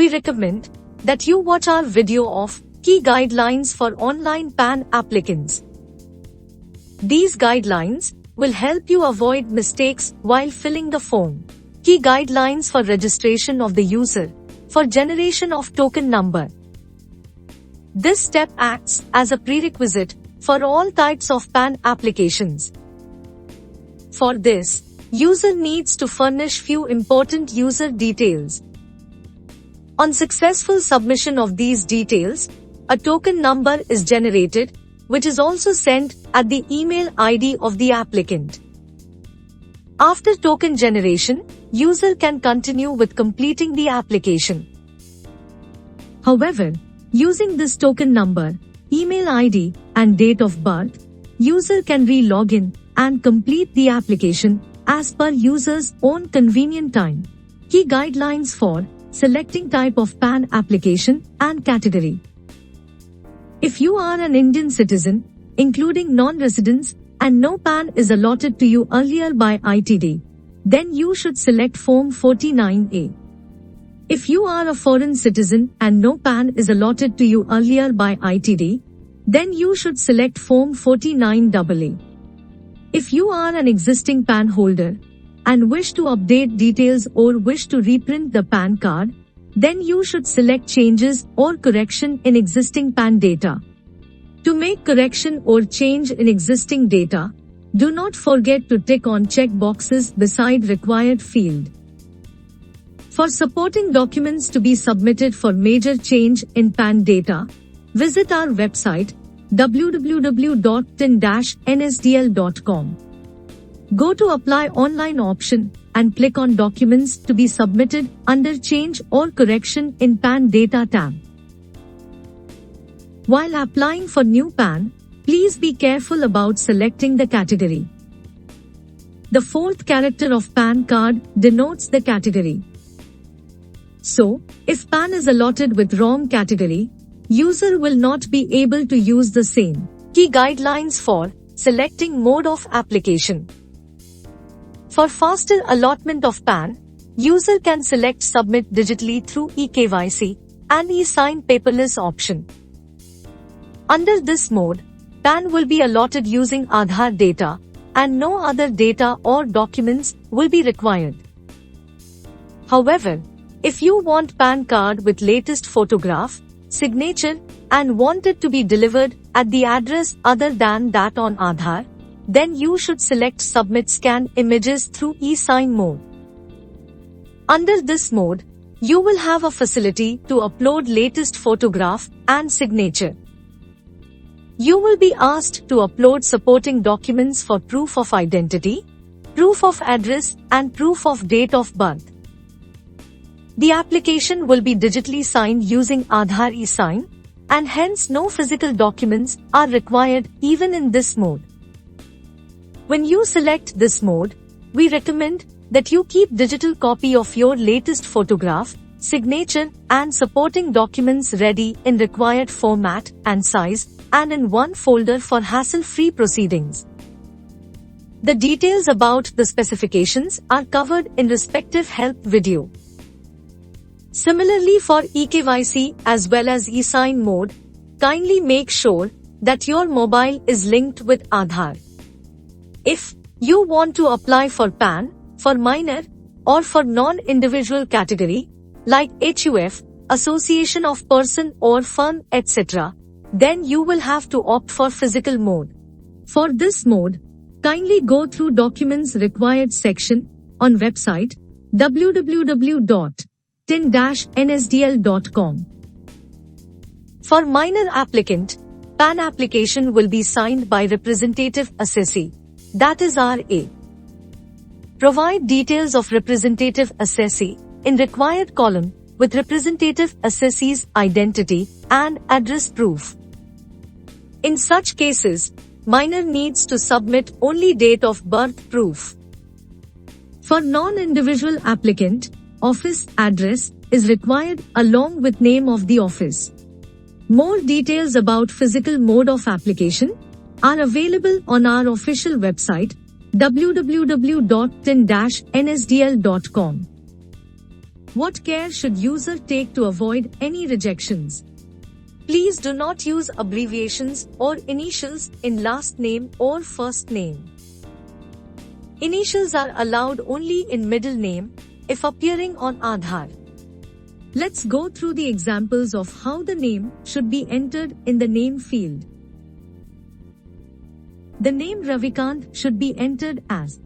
we recommend that you watch our video of Key Guidelines for Online PAN Applicants. These guidelines will help you avoid mistakes while filling the form. Key Guidelines for Registration of the User for Generation of Token Number. This step acts as a prerequisite for all types of PAN applications. For this, user needs to furnish few important user details. On successful submission of these details, a token number is generated, which is also sent at the email ID of the applicant. After token generation, user can continue with completing the application. However, using this token number, email ID, and date of birth, user can re-log in and complete the application as per user's own convenient time. Key guidelines for selecting type of PAN application and category. If you are an Indian citizen, including non-residents, and no PAN is allotted to you earlier by ITD, then you should select Form 49A. If you are a foreign citizen and no PAN is allotted to you earlier by ITD, then you should select Form 49AA. If you are an existing PAN holder and wish to update details or wish to reprint the PAN card, then you should select Changes or Correction in Existing PAN Data. To make correction or change in existing data, do not forget to tick on check boxes beside required field. For supporting documents to be submitted for major change in PAN data, visit our website www.tin-nsdl.com. Go to Apply Online option and click on Documents to be submitted under Change or Correction in PAN Data tab. While applying for new PAN, please be careful about selecting the category. The fourth character of PAN card denotes the category. So, if PAN is allotted with wrong category, user will not be able to use the same. Key guidelines for selecting mode of application. For faster allotment of PAN, user can select Submit digitally through eKYC and e-sign paperless option. Under this mode, PAN will be allotted using Aadhaar data and no other data or documents will be required. However, if you want PAN card with latest photograph, signature, and want it to be delivered at the address other than that on Aadhaar, then you should select Submit Scan Images through e-sign mode. Under this mode, you will have a facility to upload latest photograph and signature. You will be asked to upload supporting documents for proof of identity, proof of address, and proof of date of birth. The application will be digitally signed using Aadhaar e-sign, and hence no physical documents are required even in this mode. When you select this mode, we recommend that you keep digital copy of your latest photograph, signature, and supporting documents ready in required format and size and in one folder for hassle-free proceedings. The details about the specifications are covered in respective help video. Similarly for eKYC as well as e-sign mode, kindly make sure that your mobile is linked with Aadhaar. If you want to apply for PAN, for minor, or for non-individual category, like HUF, association of person or firm, etc., then you will have to opt for physical mode. For this mode, kindly go through Documents Required section on website www.tin-nsdl.com. For minor applicant, PAN application will be signed by representative assessee, that is RA. Provide details of representative assessee in required column with representative assessee's identity and address proof. In such cases, minor needs to submit only date of birth proof. For non-individual applicant, office address is required along with name of the office. More details about physical mode of application are available on our official website www.tin-nsdl.com. What care should user take to avoid any rejections? Please do not use abbreviations or initials in last name or first name. Initials are allowed only in middle name if appearing on Aadhaar. Let's go through the examples of how the name should be entered in the name field. The name Ravikant should be entered as.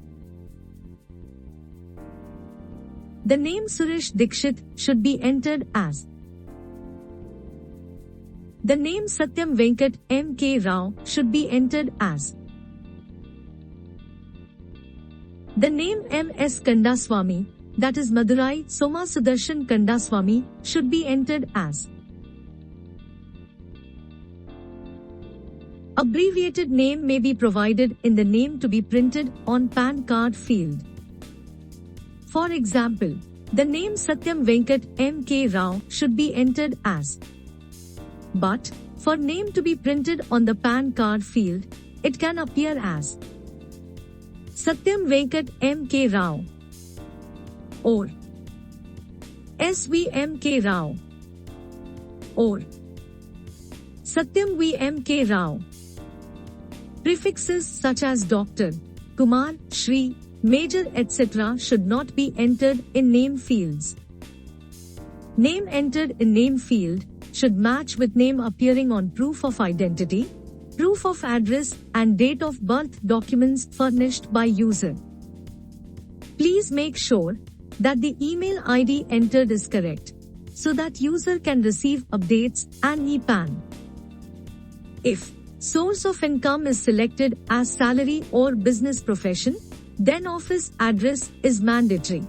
The name Suresh Dikshit should be entered as. The name Satyam Venkat M.K. Rao should be entered as. The name M.S. Kandaswamy, that is Madurai Soma Sudarshan Kandaswamy, should be entered as. Abbreviated name may be provided in the name to be printed on PAN card field. For example, the name Satyam Venkat M.K. Rao should be entered as. But, for name to be printed on the PAN card field, it can appear as Satyam Venkat M.K. Rao or S.V.M.K. Rao or Satyam V.M.K. Rao. Prefixes such as Dr., Kumar, Shri, Major etc. should not be entered in name fields. Name entered in name field should match with name appearing on proof of identity, proof of address and date of birth documents furnished by user. Please make sure that the email ID entered is correct, so that user can receive updates and e-PAN. If source of income is selected as salary or business profession, then office address is mandatory.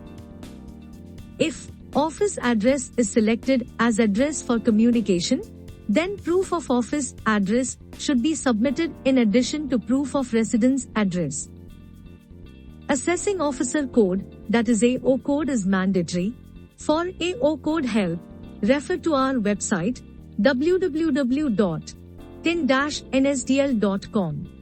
If office address is selected as address for communication, then proof of office address should be submitted in addition to proof of residence address. Assessing officer code, that is AO code, is mandatory. For AO code help, refer to our website www.tin-nsdl.com.